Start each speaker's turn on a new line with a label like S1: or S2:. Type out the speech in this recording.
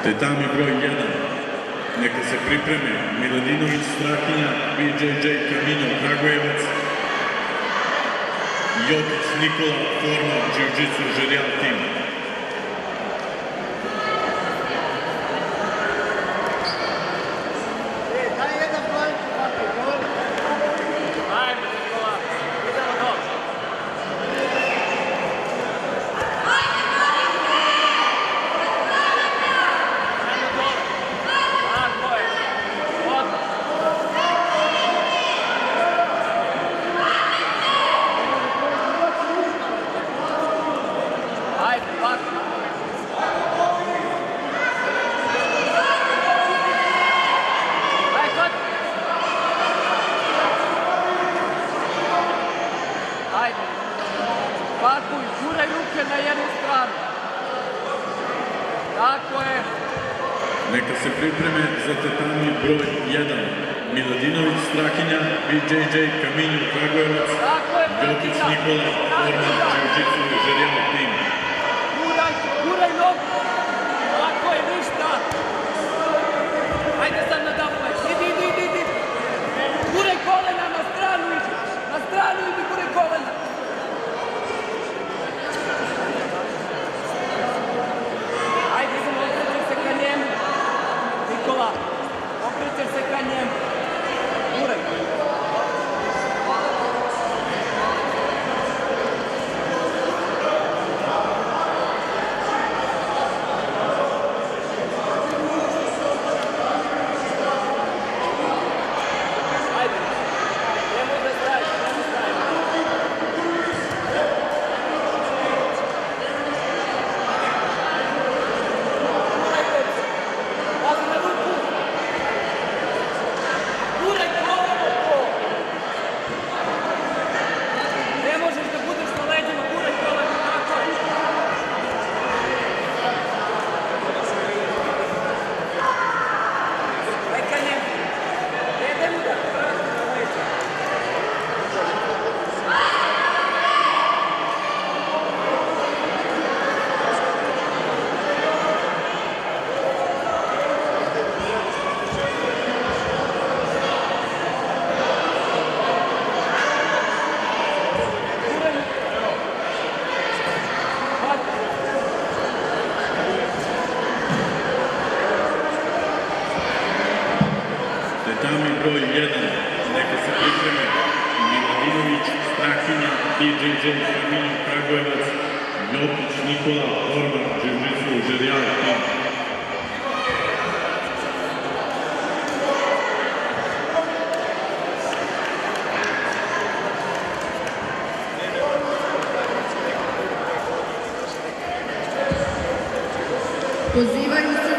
S1: Tetami broj 1. Neka se pripreme Miladinović Strahinja, BJJ Kaminjo Kragujevac, Jokić Nikola, forma Jiu-Jitsu Žerijal tim.
S2: Pakuj, guraj ruke na jednu stranu. Tako je.
S1: Neka se pripreme za tetami broj 1. Miladinović Strahinja, BJJ Kaminjo Kragujevac, Jokić Nikola, forma Jiu-Jitsu Žerijal tim.
S2: Guraj nogu. Tako je, ništa. Ajde sad na dapaj. Idi. Guraj kolena na stranu idi. Na stranu idi, guraj kolena. Okrećeš se ka njemu. Guraj. Ajde. Nemoj da staviš,
S1: Tetami broj 1. Neka se pripreme Miladinović Strahinja, BJJ Kaminjo Kragujevac, Jokić Nikola, forma Jiu-Jitsu Žerijal tim.
S3: Pozivaju se